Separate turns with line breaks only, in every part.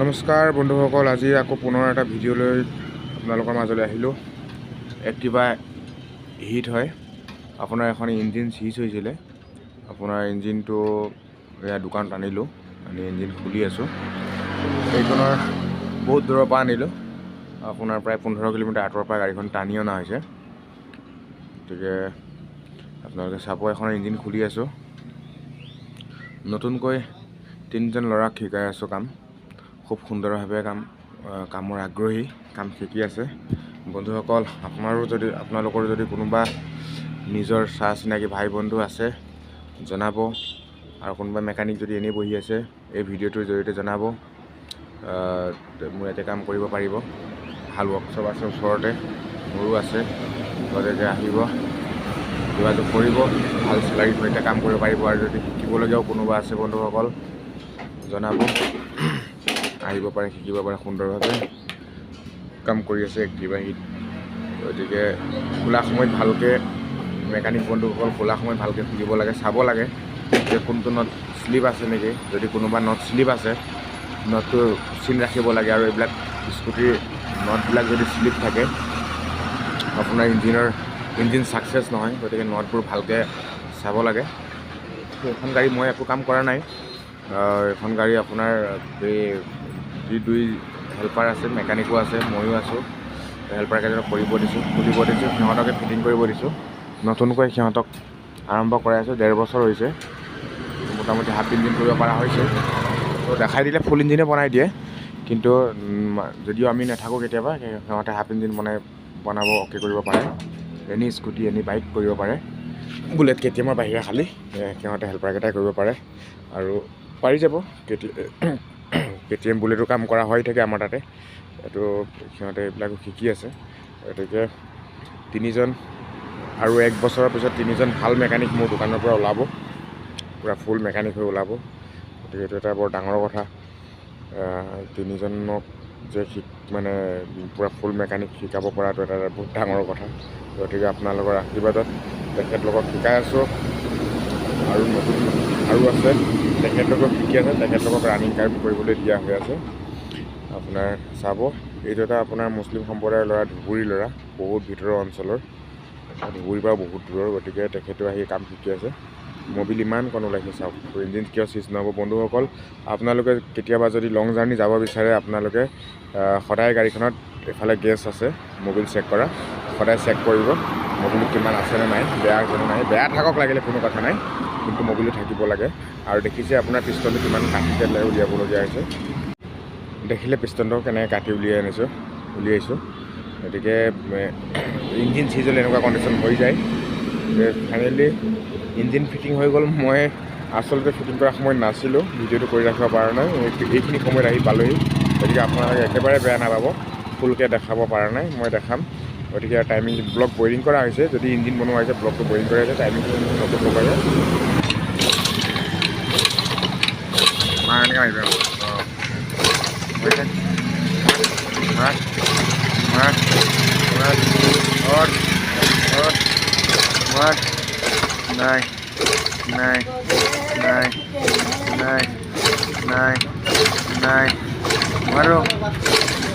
নমস্কাৰ বন্ধুসকল, আজি আকৌ পুনৰ এটা ভিডিঅ' লৈ আপোনালোকৰ মাজলৈ আহিলোঁ। এক্টিভা হিট হয়। আপোনাৰ এখন ইঞ্জিন চিজ হৈছিলে। আপোনাৰ ইঞ্জিনটো দোকানত আনিলোঁ, আনি ইঞ্জিন খুলি আছোঁ। এইখনৰ বহুত দূৰৰ পৰা আনিলোঁ, আপোনাৰ প্ৰায় 15 কিলোমিটাৰ আঁতৰৰ পৰা গাড়ীখন টানি অনা হৈছে। গতিকে আপোনালোকে চাব, এখন ইঞ্জিন খুলি আছোঁ। নতুনকৈ 3জন ল'ৰাক শিকাই আছোঁ কাম। খুব সুন্দৰভাৱে কামৰ আগ্ৰহী, কাম শিকি আছে। বন্ধুসকল, আপোনালোকৰ যদি কোনোবা নিজৰ চিনাকি ভাই বন্ধু আছে জনাব, আৰু কোনোবা মেকানিক যদি এনেই বহি আছে এই ভিডিঅ'টোৰ জৰিয়তে জনাব। মোৰ ইয়াতে কাম কৰিব পাৰিব। ভাল ৱৰ্কশ্বপ আছে ওচৰতে, মোৰো আছে। গতিকে আহিব, যোগাযোগ কৰিব, ভাল চেলাৰীৰ সৈতে কাম কৰিব পাৰিব। আৰু যদি শিকিবলগীয়াও কোনোবা আছে বন্ধুসকল জনাব, আহিব পাৰে, শিকিব পাৰে। সুন্দৰভাৱে কাম কৰি আছে এক্টিভা হিট। গতিকে খোলা সময়ত ভালকৈ মেকানিক বন্ধুসকল খোলা সময়ত ভালকৈ খুলিব লাগে, চাব লাগে যে কোনটো নট শ্লিপ আছে নেকি। যদি কোনোবা নট শ্লিপ আছে, নটটো চিন ৰাখিব লাগে। আৰু এইবিলাক স্কুটিৰ নটবিলাক যদি শ্লিপ থাকে, আপোনাৰ ইঞ্জিন ছাকচেছ নহয়। গতিকে নটবোৰ ভালকৈ চাব লাগে। এইখন গাড়ী মই একো কাম কৰা নাই। এখন গাড়ী আপোনাৰ দুই হেল্পাৰ আছে, মেকানিকো আছে, ময়ো আছোঁ। হেল্পাৰ কেইজনক খুলিব দিছোঁ, সিহঁতকে ফিটিং কৰিব দিছোঁ। নতুনকৈ সিহঁতক আৰম্ভ কৰাই আছোঁ। 1.5 বছৰ হৈছে, মোটামুটি হাফ ইঞ্জিন কৰিব পৰা হৈছে। তো দেখাই দিলে ফুল ইঞ্জিনে বনাই দিয়ে, কিন্তু যদিও আমি নাথাকোঁ কেতিয়াবা, সিহঁতে হাফ ইঞ্জিন বনাব অ'কে কৰিব পাৰে। এনি স্কুটি এনি বাইক কৰিব পাৰে। বুলেট কেটিএমৰ বাহিৰে খালী সিহঁতে হেল্পাৰকেইটাই কৰিব পাৰে। আৰু পাৰি যাব। কেটিএম বুলেটো কাম কৰা হৈ থাকে আমাৰ তাতে। এইটো সিহঁতে এইবিলাকো শিকি আছে। গতিকে 3জন আৰু 1 বছৰৰ পিছত 3জন ভাল মেকানিক মোৰ দোকানৰ পৰা ওলাব, পূৰা ফুল মেকানিক হৈ ওলাব। গতিকে এইটো এটা বৰ ডাঙৰ কথা। 3জনক যে পূৰা ফুল মেকানিক শিকাব পৰাটো এটা বহুত ডাঙৰ কথা। গতিকে আপোনালোকৰ আশীৰ্বাদত তেখেতলোকক শিকাই আছোঁ। আৰু নতুন আৰু আছে, তেখেতলোকক শিকি আছে, তেখেতলোকক ৰানিং কাৰ্ভ কৰিবলৈ দিয়া হৈ আছে। আপোনাৰ চাব, এইটো এটা আপোনাৰ মুছলিম সম্প্ৰদায়ৰ ল'ৰা, ধুবুৰীৰ ল'ৰা, বহুত ভিতৰৰ অঞ্চলৰ, ধুবুৰীৰ পৰা বহুত দূৰৰ। গতিকে তেখেতেও আহি কাম শিকি আছে। মবিল ইমান কণ ওলাইছে চাওক, ইঞ্জিন কিয় চিজ নহ'ব। বন্ধুসকল, আপোনালোকে কেতিয়াবা যদি লং জাৰ্ণি যাব বিচাৰে, আপোনালোকে সদায় গাড়ীখনত এফালে গেছ আছে, মবিল চেক কৰা, সদায় চেক কৰিব মবিল কিমান আছেনে নাই, বেয়া আছেনে নাই। বেয়া থাকক লাগিলে কোনো কথা নাই, কিন্তু মবিলো থাকিব লাগে। আৰু দেখিছে আপোনাৰ পিষ্টনটো কিমান কাটিকে উলিয়াবলগীয়া হৈছে। দেখিলে পিষ্টনটো কেনেকৈ কাটি উলিয়াইছোঁ। গতিকে ইঞ্জিন চিজ হ'লে এনেকুৱা কণ্ডিশ্যন হৈ যায়। ফাইনেলি ইঞ্জিন ফিটিং হৈ গ'ল। মই আচলতে ফিটিং কৰাৰ সময়ত নাছিলোঁ, ভিডিঅ'টো কৰি ৰাখিব পৰা নাই। এইখিনি সময়ত আহি পালোহি। গতিকে আপোনালোকে একেবাৰে বেয়া নাপাব, ফুলকৈ দেখাব পৰা নাই, মই দেখাম। গতিকে টাইমিং ব্লক বয়ৰিং কৰা হৈছে। যদি ইঞ্জিন বনোৱা হৈছে, ব্লকটো বয়ৰিং কৰা হৈছে, টাইমিংটো নতুন লগাইছে। এনেকৈ আহিব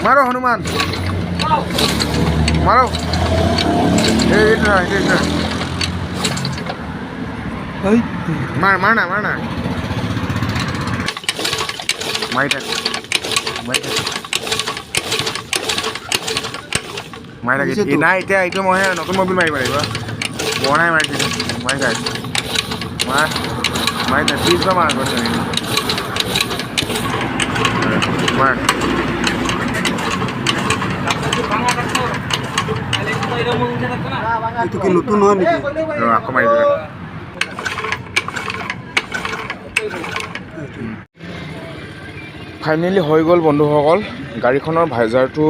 মাৰো হনুমান মাৰো। মাৰ না মাৰি থাক নাই। এতিয়া এইটো মই নতুন মবিল মাৰিব লাগিব। পুৰণাই মাৰিছিলোঁ, মাৰি থাক, মাৰি থাক, 20 বাৰ মাৰ
এইটো কি নতুন হয় নেকি?
আকৌ মাৰি দিলে। ফাইনেলি হৈ গ'ল বন্ধুসকল। গাড়ীখনৰ ভাইজাৰটো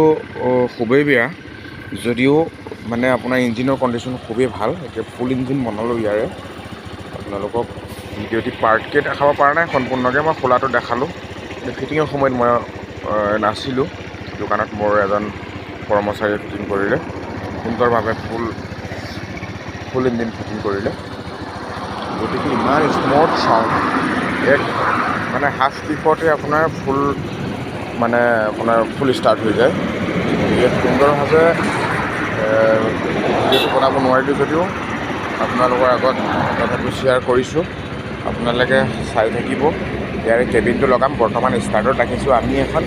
খুবেই বেয়া, যদিও আপোনাৰ ইঞ্জিনৰ কণ্ডিশ্যন খুবেই ভাল। এতিয়া ফুল ইঞ্জিন বনালোঁ ইয়াৰে। আপোনালোকক ভিডিঅ'টি পাৰ্টকৈ দেখাব পৰা নাই সম্পূৰ্ণকৈ, মই খোলাটো দেখালোঁ। ফিটিঙৰ সময়ত মই নাছিলোঁ দোকানত, মোৰ এজন কৰ্মচাৰীয়ে ফিটিং কৰিলে সুন্দৰভাৱে, ফুল ইঞ্জিন ফিটিং কৰিলে। গতিকে ইমান স্মুথ চাউণ্ড, হাফ স্পীডতে আপোনাৰ ফুল মানে আপোনাৰ ফুল ষ্টাৰ্ট হৈ যায়। গতিকে সুন্দৰভাৱে ভিডিঅ'টো বনাব নোৱাৰিলোঁ যদিও আপোনালোকৰ আগত কথাটো শ্বেয়াৰ কৰিছোঁ। আপোনালোকে চাই থাকিব। ইয়াৰে কেবিনটো লগাম। বৰ্তমান ষ্টাৰ্টত ৰাখিছোঁ আমি এখন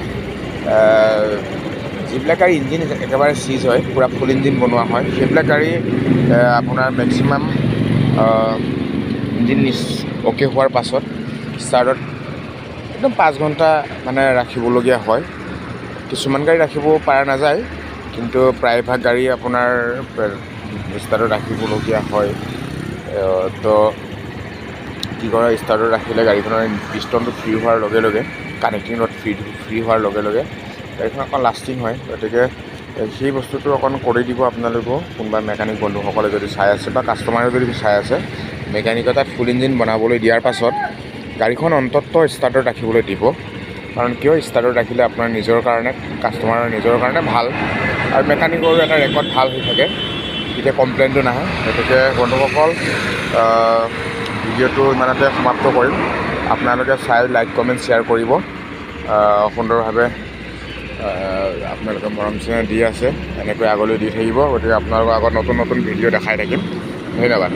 যিবিলাক গাড়ী ইঞ্জিন একেবাৰে চিজ হয়, পূৰা ফুল ইঞ্জিন বনোৱা হয়, সেইবিলাক গাড়ী আপোনাৰ মেক্সিমাম ইঞ্জিন অ'কে হোৱাৰ পাছত ষ্টাৰ্টত একদম 5 ঘণ্টা মানে ৰাখিবলগীয়া হয়। কিছুমান গাড়ী ৰাখিব পৰা নাযায়, কিন্তু প্ৰায়ভাগ গাড়ী আপোনাৰ ষ্টাৰ্টত ৰাখিবলগীয়া হয়। তো কি কৰে, ষ্টাৰ্টত ৰাখিলে গাড়ীখনৰ পিষ্টনটো ফ্ৰী হোৱাৰ লগে লগে, কানেক্টিং ৰড ফ্ৰী হোৱাৰ লগে লগে গাড়ীখন অকণ লাষ্টিং হয়। গতিকে সেই বস্তুটো অকণ কৰি দিব আপোনালোকেও, কোনোবা মেকানিক বন্ধুসকলে যদি চাই আছে বা কাষ্টমাৰে যদি চাই আছে। মেকানিকৰ তাত ফুল ইঞ্জিন বনাবলৈ দিয়াৰ পাছত গাড়ীখন অন্ততঃ ষ্টাৰ্টত ৰাখিবলৈ দিব। কাৰণ কিয়, ষ্টাৰ্টত ৰাখিলে আপোনাৰ নিজৰ কাৰণে, কাষ্টমাৰৰ নিজৰ কাৰণে ভাল, আৰু মেকানিকৰো এটা ৰেকৰ্ড ভাল হৈ থাকে, তেতিয়া কমপ্লেইনটো নাহে। গতিকে বন্ধুসকল, ভিডিঅ'টো ইমানতে সমাপ্ত কৰিম। আপোনালোকে চাই লাইক কমেণ্ট শ্বেয়াৰ কৰিব। সুন্দৰভাৱে আপোনালোকে মৰম চেনেহ দি আছে, এনেকৈ আগলৈ দি থাকিব। গতিকে আপোনালোকৰ আগত নতুন নতুন ভিডিঅ' দেখাই থাকিম। ধন্যবাদ।